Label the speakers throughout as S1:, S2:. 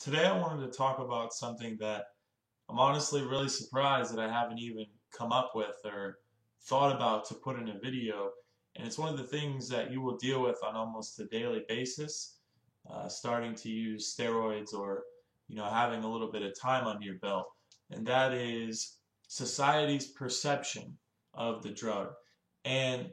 S1: Today I wanted to talk about something that I'm honestly really surprised that I haven't even come up with or thought about to put in a video. And it's one of the things that you will deal with on almost a daily basis, starting to use steroids or, having a little bit of time under your belt. And that is society's perception of the drug. And,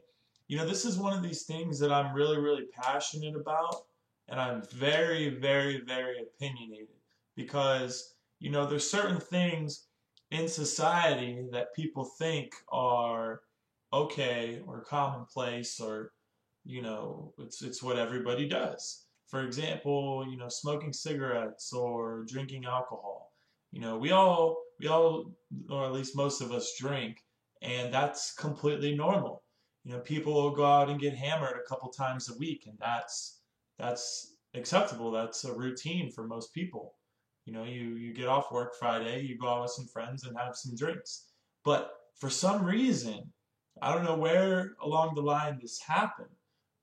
S1: this is one of these things that I'm really, really passionate about, and I'm very, very, very opinionated because, there's certain things in society that people think are okay or commonplace or, it's what everybody does. For example, smoking cigarettes or drinking alcohol. We all, or at least most of us drink, and that's completely normal. People will go out and get hammered a couple times a week, and that's acceptable. That's a routine for most people. You get off work Friday, you go out with some friends and have some drinks. But for some reason, I don't know where along the line this happened,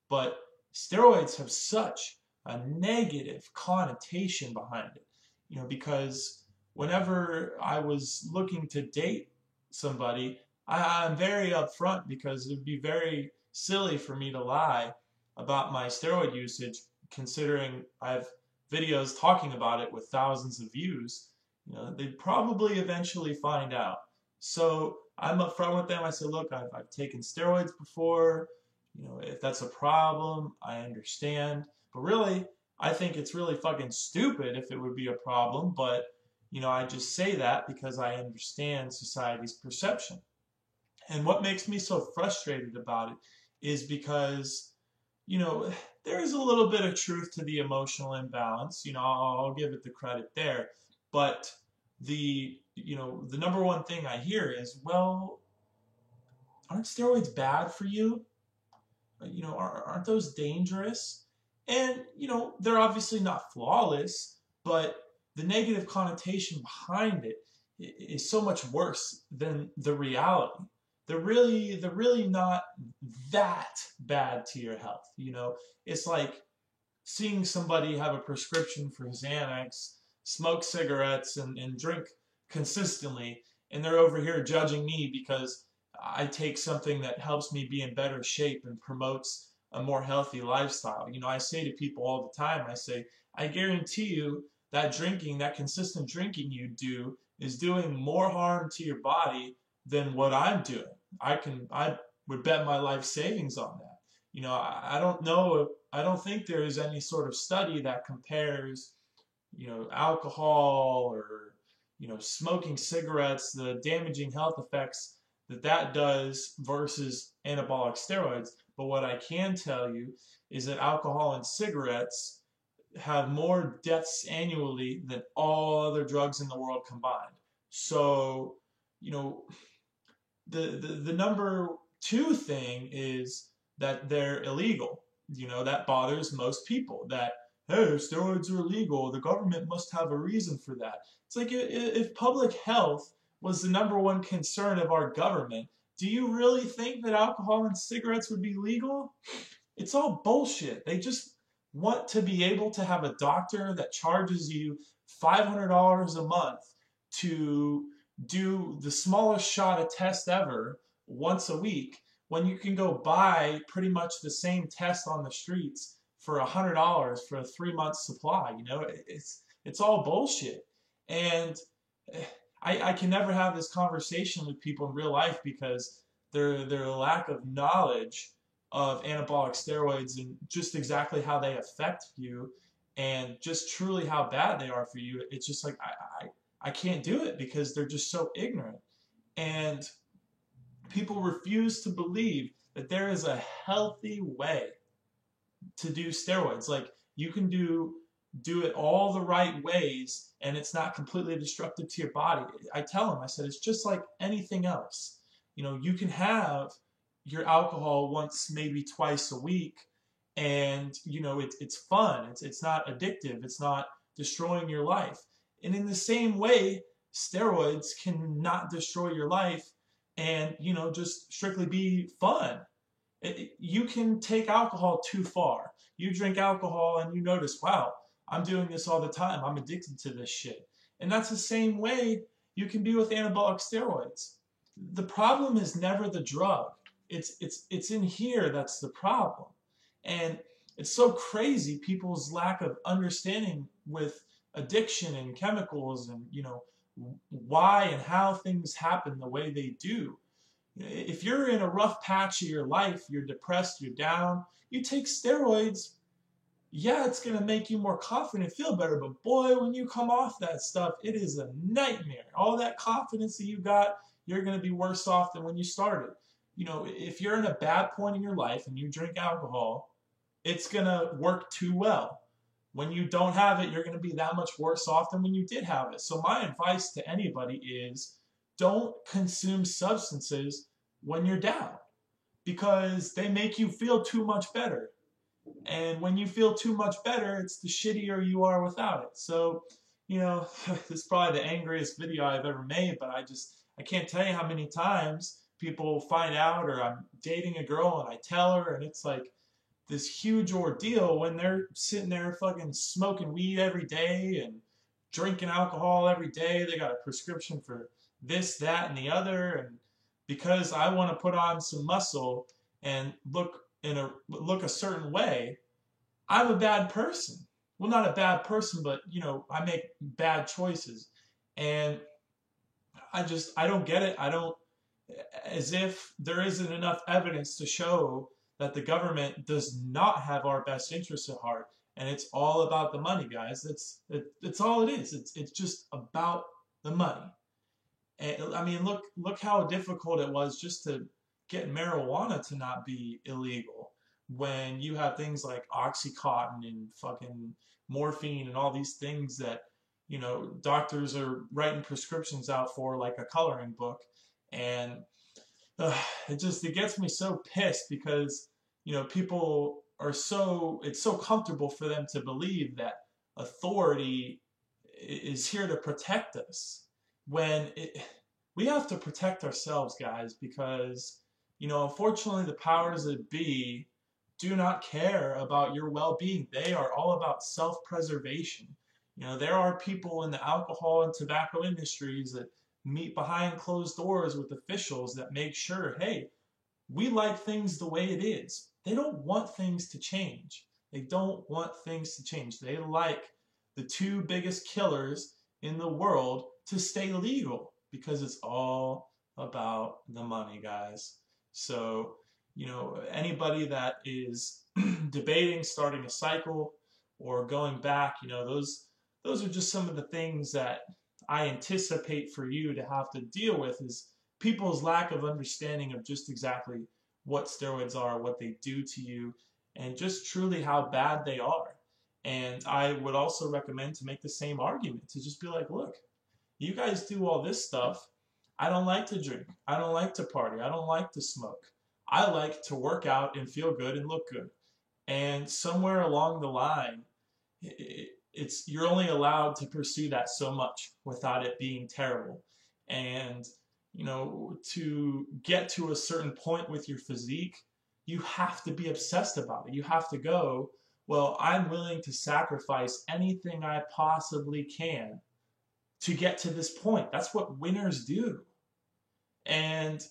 S1: but steroids have such a negative connotation behind it. Because whenever I was looking to date somebody, I'm very upfront because it would be very silly for me to lie about my steroid usage, considering I have videos talking about it with thousands of views. They'd probably eventually find out. So I'm upfront with them. I say, look, I've taken steroids before. If that's a problem, I understand. But really, I think it's really fucking stupid if it would be a problem. But, I just say that because I understand society's perception. And what makes me so frustrated about it is because, you know, there is a little bit of truth to the emotional imbalance. I'll give it the credit there. But the number one thing I hear is, well, aren't steroids bad for you? Aren't those dangerous? And, they're obviously not flawless, but the negative connotation behind it is so much worse than the reality. They're really not that bad to your health. It's like seeing somebody have a prescription for Xanax, smoke cigarettes, and drink consistently, and they're over here judging me because I take something that helps me be in better shape and promotes a more healthy lifestyle. I say to people all the time, I say, I guarantee you that drinking, that consistent drinking you do is doing more harm to your body than what I'm doing. I would bet my life savings on that. I don't know, I don't think there is any sort of study that compares, alcohol or, smoking cigarettes, the damaging health effects that does versus anabolic steroids. But what I can tell you is that alcohol and cigarettes have more deaths annually than all other drugs in the world combined. So, the number two thing is that they're illegal. That bothers most people. That, hey, steroids are illegal, the government must have a reason for that. It's like, if public health was the number one concern of our government, do you really think that alcohol and cigarettes would be legal? It's all bullshit. They just want to be able to have a doctor that charges you $500 a month to do the smallest shot of test ever once a week, when you can go buy pretty much the same test on the streets for $100 for a 3 month supply. It's all bullshit. And I can never have this conversation with people in real life because their lack of knowledge of anabolic steroids and just exactly how they affect you and just truly how bad they are for you. It's just like I can't do it because they're just so ignorant. And people refuse to believe that there is a healthy way to do steroids. Like, you can do it all the right ways and it's not completely destructive to your body. I tell them, I said, it's just like anything else. You can have your alcohol once, maybe twice a week, and it's fun. It's not addictive. It's not destroying your life. And in the same way, steroids can not destroy your life and just strictly be fun. You can take alcohol too far. You drink alcohol and you notice, wow, I'm doing this all the time. I'm addicted to this shit. And that's the same way you can be with anabolic steroids. The problem is never the drug. It's in here that's the problem. And it's so crazy people's lack of understanding with addiction and chemicals and why and how things happen the way they do. If you're in a rough patch of your life, you're depressed, you're down, you take steroids, yeah, it's going to make you more confident, feel better, but boy, when you come off that stuff, it is a nightmare. All that confidence that you got, you're going to be worse off than when you started. If you're in a bad point in your life and you drink alcohol, it's going to work too well. When you don't have it, you're going to be that much worse off than when you did have it. So my advice to anybody is don't consume substances when you're down because they make you feel too much better. And when you feel too much better, it's the shittier you are without it. So, this is probably the angriest video I've ever made, but I can't tell you how many times people find out or I'm dating a girl and I tell her and it's like this huge ordeal when they're sitting there fucking smoking weed every day and drinking alcohol every day. They got a prescription for this, that, and the other. And because I want to put on some muscle and look a certain way, I'm a bad person. Well, not a bad person, but I make bad choices. And I don't get it. As if there isn't enough evidence to show that the government does not have our best interests at heart. And it's all about the money, guys. It's all it is. It's just about the money. And I mean, look how difficult it was just to get marijuana to not be illegal when you have things like Oxycontin and fucking morphine and all these things that doctors are writing prescriptions out for like a coloring book. And it gets me so pissed because people are it's so comfortable for them to believe that authority is here to protect us when we have to protect ourselves, guys, because unfortunately the powers that be do not care about your well-being. They are all about self-preservation. There are people in the alcohol and tobacco industries that meet behind closed doors with officials that make sure, hey, we like things the way it is. They don't want things to change. They don't want things to change. They like the two biggest killers in the world to stay legal because it's all about the money, guys. So, anybody that is debating starting a cycle or going back, those are just some of the things that I anticipate for you to have to deal with is people's lack of understanding of just exactly what steroids are, what they do to you, and just truly how bad they are. And I would also recommend to make the same argument, to just be like, look, you guys do all this stuff. I don't like to drink. I don't like to party. I don't like to smoke. I like to work out and feel good and look good. And somewhere along the line, you're only allowed to pursue that so much without it being terrible. And to get to a certain point with your physique, you have to be obsessed about it. You have to go, well, I'm willing to sacrifice anything I possibly can to get to this point. That's what winners do. And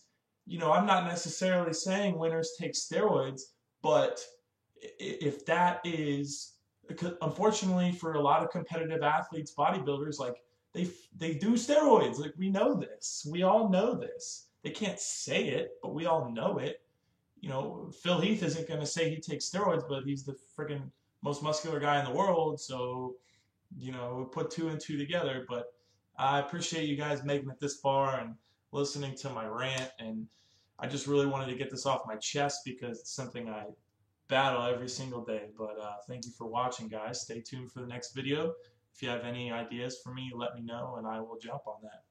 S1: I'm not necessarily saying winners take steroids, but if that is, unfortunately for a lot of competitive athletes, bodybuilders, like they do steroids. Like, we know this. We all know this. They can't say it, but we all know it. Phil Heath isn't going to say he takes steroids, but he's the freaking most muscular guy in the world. So, put two and two together. But I appreciate you guys making it this far and listening to my rant. And I just really wanted to get this off my chest because it's something I battle every single day. But thank you for watching, guys. Stay tuned for the next video. If you have any ideas for me, let me know and I will jump on that.